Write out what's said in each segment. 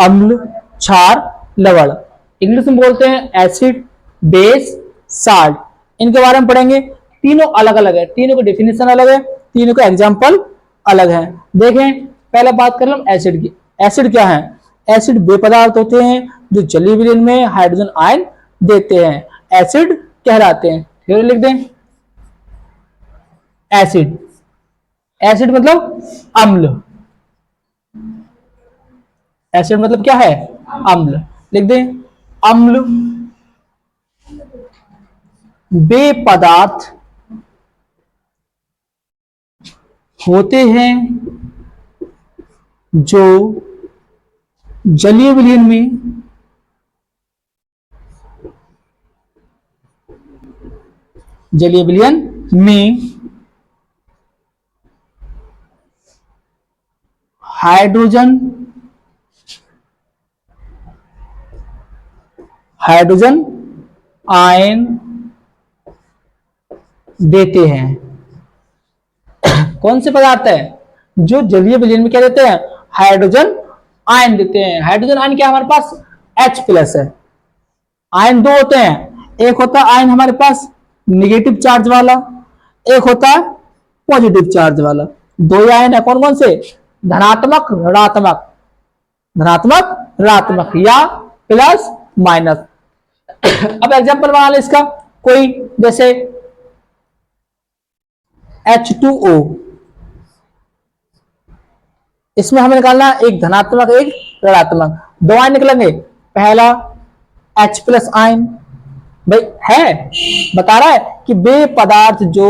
अम्ल, क्षार, लवण। इंग्लिश में बोलते हैं एसिड, बेस, साल्ट। इनके बारे में पढ़ेंगे। तीनों अलग अलग है, तीनों का डिफिनेशन अलग है, तीनों का एग्जाम्पल अलग है। देखें, पहले बात कर लो एसिड की। एसिड क्या है? एसिड वे पदार्थ होते हैं जो जलीय विलयन में हाइड्रोजन आयन देते हैं, एसिड कहलाते हैं। फिर लिख दें एसिड। एसिड मतलब अम्ल। एसिड मतलब क्या है? अम्ल। लिख दें अम्ल वे पदार्थ होते हैं जो जलीय विलयन में हाइड्रोजन आयन देते हैं। कौन से पदार्थ है जो जलीय विलयन में क्या देते हैं? हाइड्रोजन आयन देते हैं। हाइड्रोजन आयन क्या हमारे पास? H+ है। आयन दो होते हैं, एक होता है आयन हमारे पास निगेटिव चार्ज वाला, एक होता है पॉजिटिव चार्ज वाला। दो आयन है, कौन कौन से? धनात्मक ऋणात्मक, धनात्मक ऋणात्मक या प्लस माइनस। अब एग्जांपल बना ले इसका कोई, जैसे H2O। इसमें हमें निकालना एक धनात्मक एक ऋणात्मक, दो आयन निकलेंगे। पहला H+ आयन भाई है, बता रहा है कि वे पदार्थ जो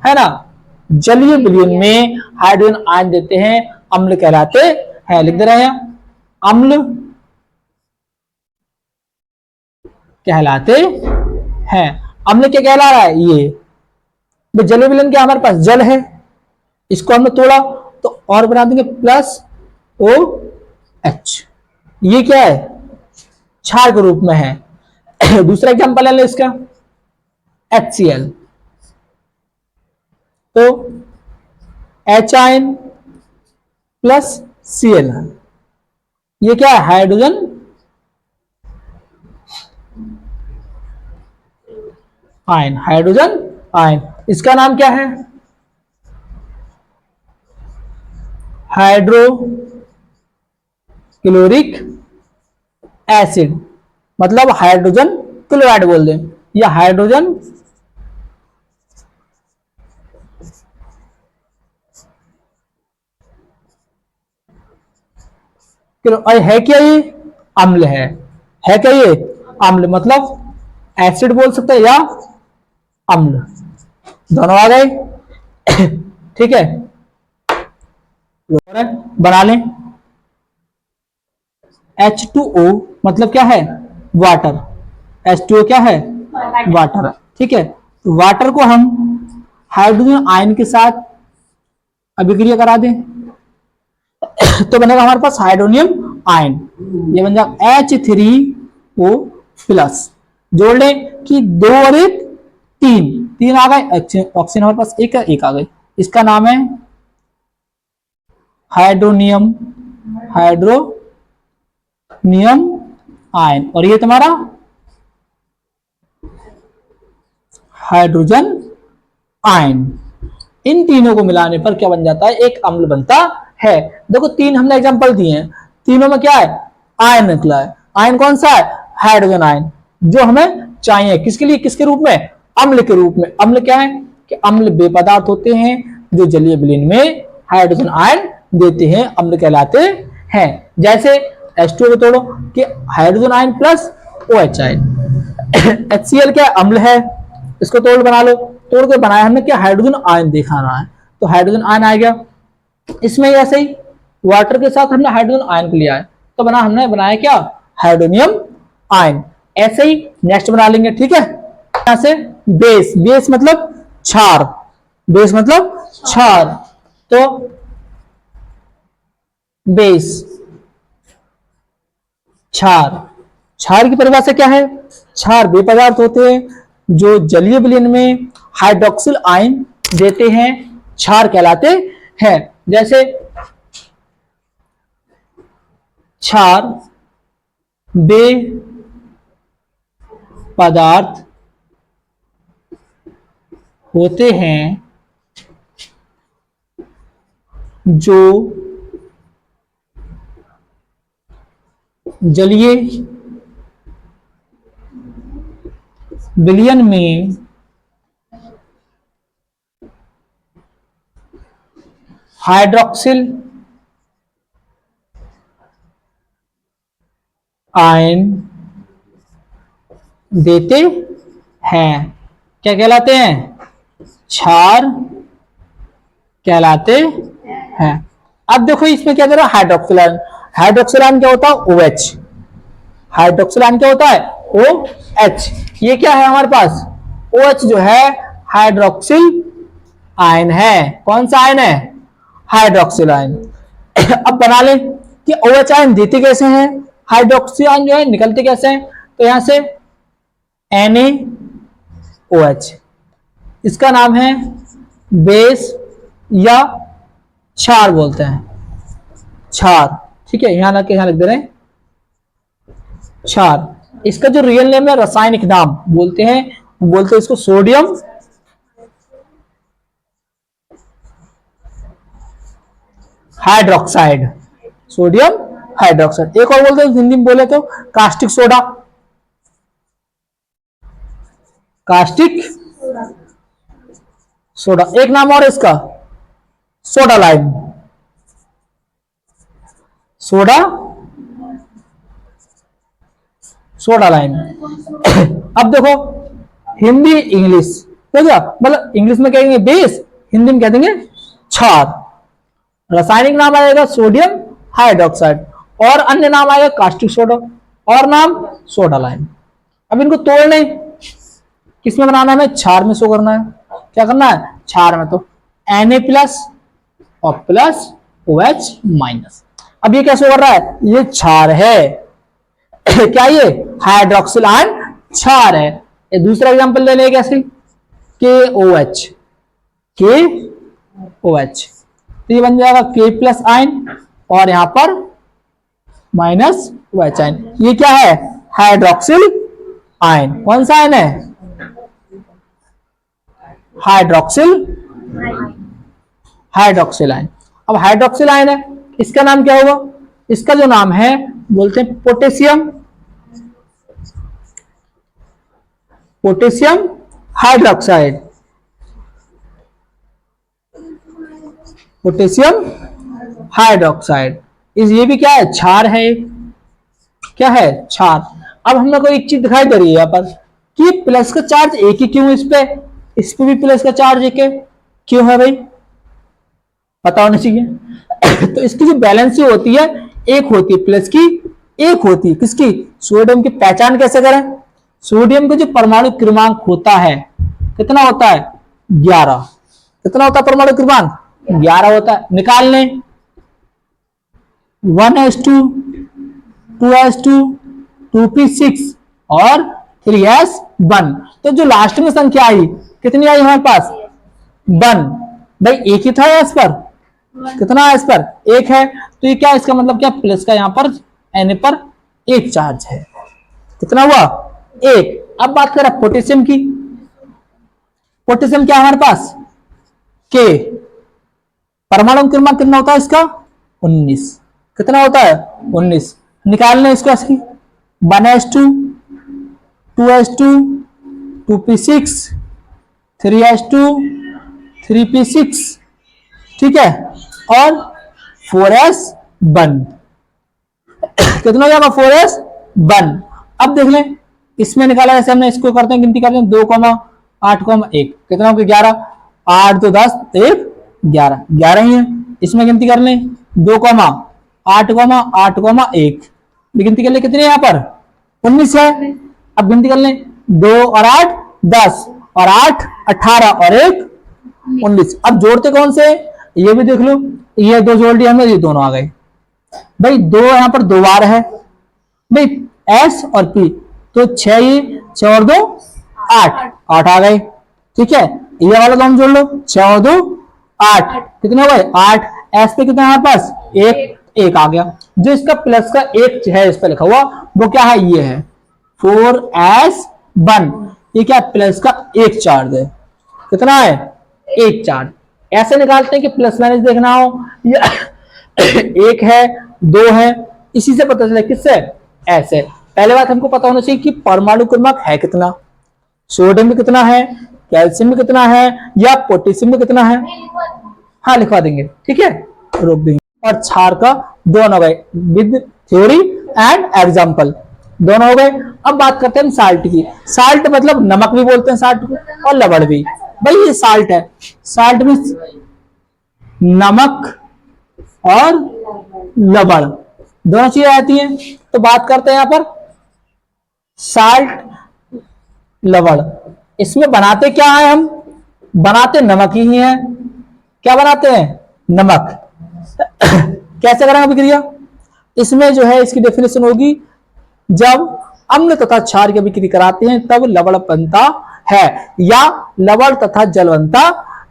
है ना जलीय विलयन में हाइड्रोजन आयन देते हैं अम्ल कहलाते हैं। लिख दे रहे हैं अम्ल कहलाते हैं। अम्ल क्या कहला रहा है? ये जलीय विलयन क्या हमारे पास जल है, इसको हमने तोड़ा तो और बना देंगे +OH। ये क्या है? क्षार के रूप में है। दूसरा एग्जांपल ले लो इसका HCl। तो H आयन प्लस Cl, ये क्या है? Hydrogen ion. हाइड्रोजन आयन, इसका नाम क्या है? हाइड्रोक्लोरिक एसिड, मतलब हाइड्रोजन क्लोराइड बोल दें, या हाइड्रोजन है क्या? ये अम्ल है क्या ये? अम्ल मतलब एसिड बोल सकते हैं या अम्ल, दोनों आ गए। ठीक है, बना लें। H2O मतलब क्या है? वाटर। H2O क्या है? वाटर। ठीक है, वाटर को हम हाइड्रोजन आयन के साथ अभिक्रिया करा दें तो बनेगा हमारे पास हाइड्रोनियम आयन। ये बन जाएगा H3O+। जोड़ लें कि 2 और 1 3, 3 आ गए। ऑक्सीजन हमारे पास एक आ गई। इसका नाम है हाइड्रोनियम आयन, और ये तुम्हारा हाइड्रोजन आयन। इन तीनों को मिलाने पर क्या बन जाता है? एक अम्ल बनता है। देखो तीन हमने एग्जांपल दिए हैं, तीनों में क्या है? आयन निकला है। आयन कौन सा है? हाइड्रोजन आयन, जो हमें चाहिए किसके लिए? किसके रूप में? अम्ल के रूप में। अम्ल क्या है? कि अम्ल वे पदार्थ होते हैं जो जलीय विलयन में हाइड्रोजन आयन देते हैं, अम्ल कहलाते हैं। जैसे H2O को तोड़ो कि hydrogen ion plus OH ion. HCl क्या अम्ल है, इसको तोड़ बना लो। तोड़ के बनाया हमने क्या? हाइड्रोजन आयन दिखाना है, तो हाइड्रोजन आयन आ गया। इसमें ऐसे ही वाटर के साथ हमने हाइड्रोजन आयन को लिया है, तो हमने बनाया क्या? Hydronium ion. ऐसे ही नेक्स्ट बना लेंगे। ठीक है, यहां से बेस। बेस मतलब क्षार। बेस मतलब क्षार। तो बेस क्षार। क्षार की परिभाषा क्या है? क्षार वे पदार्थ होते हैं जो जलीय विलयन में हाइड्रोक्सिल आयन देते हैं, क्षार कहलाते हैं। जैसे क्षार वे पदार्थ होते हैं जो जलीय विलयन में हाइड्रोक्सिल आयन देते हैं। क्या कहलाते हैं? क्षार कहलाते हैं। अब देखो इसमें क्या दे रहा है? Hydroxyl ion. हाइड्रोक्सिल आयन क्या होता है? OH। हाइड्रोक्सिल आयन क्या होता है? OH। ये क्या है हमारे पास? OH जो है हाइड्रोक्सिल आयन है। कौन सा आयन है? Hydroxyl ion. अब बना ले कि OH आयन देते कैसे हैं, हाइड्रोक्सिल आयन जो है निकलते कैसे हैं। तो यहां से NaOH, इसका नाम है बेस या क्षार बोलते हैं, क्षार। ठीक है, यहां लिख दे रहे हैं क्षार। इसका जो रियल नेम है, रासायनिक नाम बोलते हैं इसको सोडियम हाइड्रोक्साइड। Sodium hydroxide. एक और बोलते हैं हिंदी में बोले तो कास्टिक सोडा। Caustic soda. एक नाम और इसका सोडा लाइम। Soda lime. अब देखो हिंदी इंग्लिश हो गया, मतलब इंग्लिश में कहेंगे बेस, हिंदी में कह देंगे क्षार। रासायनिक नाम आएगा सोडियम हाइड्रोक्साइड और अन्य नाम आएगा कास्टिक सोडा और नाम सोडा लाइम। अब इनको तोड़ने किसमें बनाना है? क्षार में शो करना है। क्या करना है? क्षार में। तो Na+ और प्लस OH माइनस। अब ये क्या शो कर रहा है? ये क्षार है। क्या ये? हाइड्रोक्सिल आयन क्षार है। ये दूसरा एग्जांपल ले लें कैसे? KOH। KOH तो ये बन जाएगा K+ आयन और यहां पर माइनस OH आयन। ये क्या है? Hydroxyl ion. कौन सा आयन है? Hydroxyl ion. अब हाइड्रोक्सिल आयन है, इसका नाम क्या होगा? इसका जो नाम है बोलते हैं पोटेशियम हाइड्रोक्साइड। Potassium hydroxide. ये भी क्या है? क्षार है। क्या है? क्षार। अब हम लोग को एक चीज दिखाई दे रही है यहाँ पर कि प्लस का चार्ज एक ही क्यों? इस पे भी प्लस का चार्ज एक है, क्यों है भाई? पता होना चाहिए। तो इसकी जो बैलेंसी होती है एक होती है, प्लस की एक होती है। किसकी? सोडियम की। पहचान कैसे करें? सोडियम का जो परमाणु क्रमांक होता है कितना होता है? 11। कितना होता है परमाणु क्रमांक? 11 होता है। निकाल लें 1s2 2s2 2p6 और 3s1। तो जो लास्ट में संख्या आई कितनी आई हमारे पास? 1। भाई एक ही था इस पर, कितना है इस पर? एक है। तो ये क्या? इसका मतलब क्या? प्लस का यहां पर Na पर एक चार्ज है। कितना हुआ? एक। अब बात करें पोटेशियम की। पोटेशियम क्या हमारे पास? K। परमाणु क्रमांक कितना होता है इसका? 19। कितना होता है? 19। निकालने इसको ऐसे 1s2 2s2 2p6 3s2 3p6, ठीक है, और 4s1। कितना हो जाएगा? 4s1। अब देख लें इसमें निकाला, जैसे हमने इसको करते हैं, गिनती करते हैं 2,8,1। कितना हो गया? 11। 8 2 10 1 11, 11 ही है। इसमें गिनती कर लें 2,8,8,1। गिनती कर ले कितनी है यहाँ पर? 19 है। अब गिनती कर लें 2 और 8 10 और 8 18 और 1 19। अब जोड़ते कौन से? ये भी देख लो, ये दो जोड़ दिया हमने, ये दोनों आ गए। भाई दो यहाँ पर 2 बार है भाई, S और P, तो 6 ये 6 और 2 8 8 आ गए। ठीक है, ये वाला तो हम जोड़ लो, 6 और 2 8, कितने हो गए? 8। S पे कितना हमारे पास? 1, एक आ गया। जो इसका प्लस का एक है इस पर लिखा हुआ वो क्या है, ये है 4s1। ये क्या प्लस का एक चार्ज है, कितना है एक चार्ज। ऐसे निकालते हैं कि प्लस माइनस देखना हो, या एक है दो है, इसी से पता चले किससे, ऐसे। पहले बात हमको पता होना चाहिए कि परमाणु क्रमांक है कितना, सोडियम में कितना है, कैल्शियम में कितना है, या पोटेशियम में कितना है। हाँ लिखवा देंगे, ठीक है, रोक देंगे। और क्षार का दोनों हो गए, विद थ्योरी एंड एग्जाम्पल, दोनों हो गए। अब बात करते हैं साल्ट की। साल्ट मतलब नमक भी बोलते हैं साल्ट को, और लवण भी। भाई ये साल्ट है, साल्ट में नमक और लवण दोनों चीजें आती हैं। तो बात करते हैं यहां पर साल्ट लवण। इसमें बनाते क्या है, हम बनाते नमक ही हैं। क्या बनाते हैं, नमक। कैसे करेंगे अभिक्रिया, इसमें जो है इसकी डेफिनेशन होगी, जब अम्ल तथा क्षार की अभिक्रिया कराते हैं तब लवण बनता है, या लवण तथा जल बनता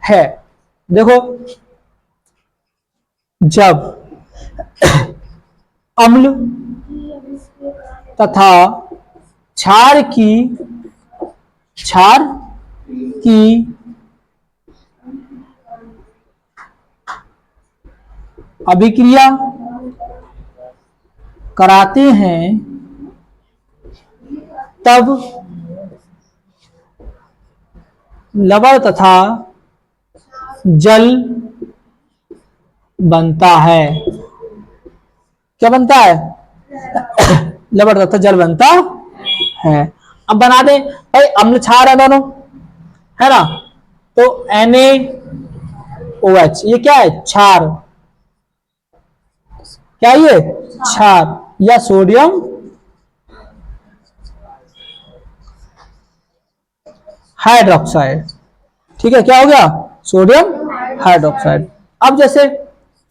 है। देखो जब अम्ल तथा क्षार की अभिक्रिया कराते हैं तब लवण तथा जल बनता है। क्या बनता है, लवण तथा जल बनता है। अब बना दे भाई, अम्ल क्षार है दोनों, है ना, तो NaOH ये क्या है, क्षार। क्या ये क्षार, या सोडियम हाइड्रोक्साइड। ठीक है, क्या हो गया, सोडियम हाइड्रोक्साइड। अब जैसे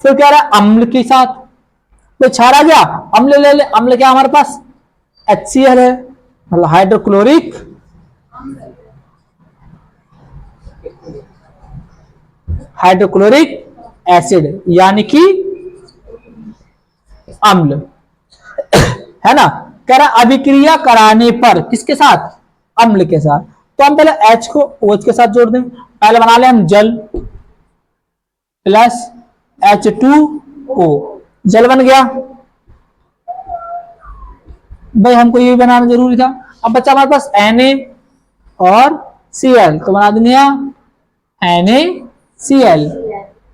फिर क्या रहा, अम्ल के साथ कोई क्षार आ गया, अम्ल ले ले। अम्ल क्या हमारे पास HCl है, मतलब हाइड्रोक्लोरिक एसिड, यानी कि अम्ल, है ना। कह रहा अभिक्रिया कराने पर किसके साथ, अम्ल के साथ। तो हम पहले H को OH के साथ जोड़ दें। पहले बना ले हम जल प्लस H2O, जल बन गया। भाई हमको ये भी बनाना जरूरी था। अब बच्चा हमारे पास Na और Cl, तो बना देंगे यहाँ NaCl।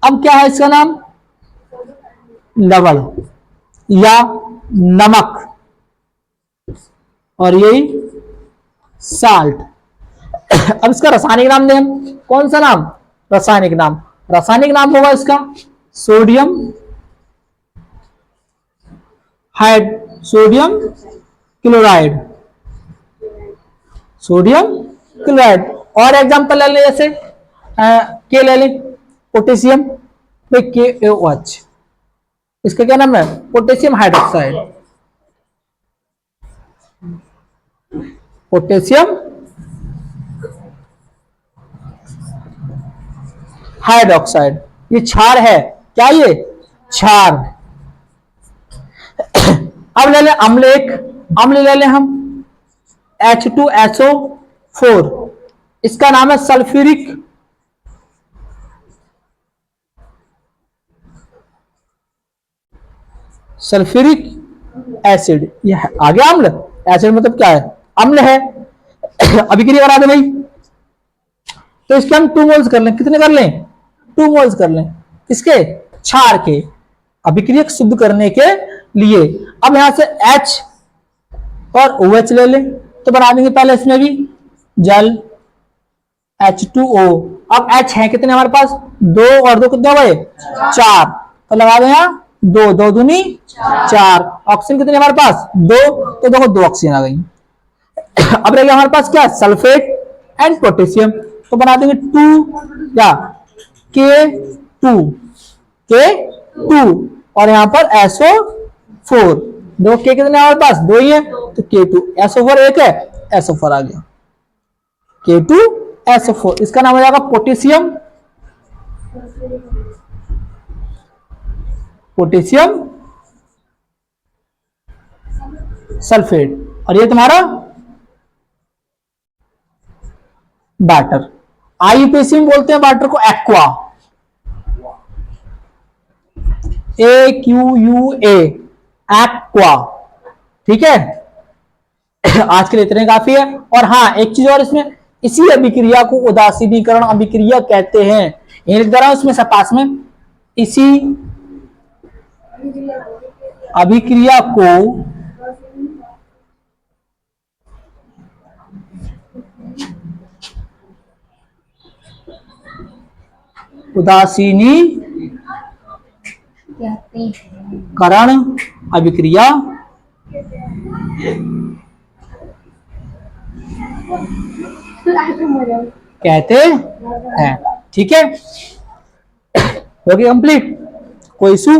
अब क्या है इसका नाम, लवण या नमक, और यही साल्ट। अब इसका रासायनिक नाम दें हम, कौन सा नाम, रासायनिक नाम। रासायनिक नाम होगा इसका सोडियम क्लोराइड, सोडियम क्लोराइड। और एग्जांपल ले लें, जैसे के ले लें, पोटेशियम, KaOH, इसका क्या नाम है, पोटेशियम हाइड्रोक्साइड, पोटेशियम हाइड्रोक्साइड। ये क्षार है, क्या ये क्षार। अब ले लें अम्ल, एक अम्ल ले लें हम H2SO4, इसका नाम है सल्फ्यूरिक एसिड। ये आ गया अम्ल, एसिड मतलब क्या है, अम्ल है। अभिक्रिया करा दे भाई, तो इसके हम 2 मोल्स कर लें। कितने कर लें, 2 मोल्स कर लें, किसके, क्षार के, अभिक्रिया शुद्ध करने के लिए। अब यहां से H और OH ले लें, तो बना देंगे पहले इसमें भी जल H2O। अब H है कितने हमारे पास, 2 और 2 कितने हो गए, 4, तो लगा दें यहाँ 2, 2 दूनी 4। ऑक्सीजन कितने हमारे पास, 2, तो देखो 2 ऑक्सीजन आ गई। अब रह गया हमारे पास क्या, सल्फेट एंड पोटेशियम, तो बना देंगे 2 या K2 और यहां पर SO4। दो के कितने हमारे पास, 2 ही है, तो K2 SO4 एक है, SO4 आ गया, K2 SO4। इसका नाम हो जाएगा पोटेशियम सल्फेट, और ये तुम्हारा वाटर। आईयूपीएसी में बोलते हैं वाटर को एक्वा, AQUA, एक्वा। ठीक है, आज के लिए इतने काफी है। और हाँ, एक चीज और इसमें, इसी अभिक्रिया को उदासीनीकरण अभिक्रिया कहते हैं। ये लिख दे रहा हूं इसमें सब पास में, इसी अभिक्रिया को उदासीनीकरण अभिक्रिया कहते हैं। ठीक है, हो गया कंप्लीट, कोई इशू?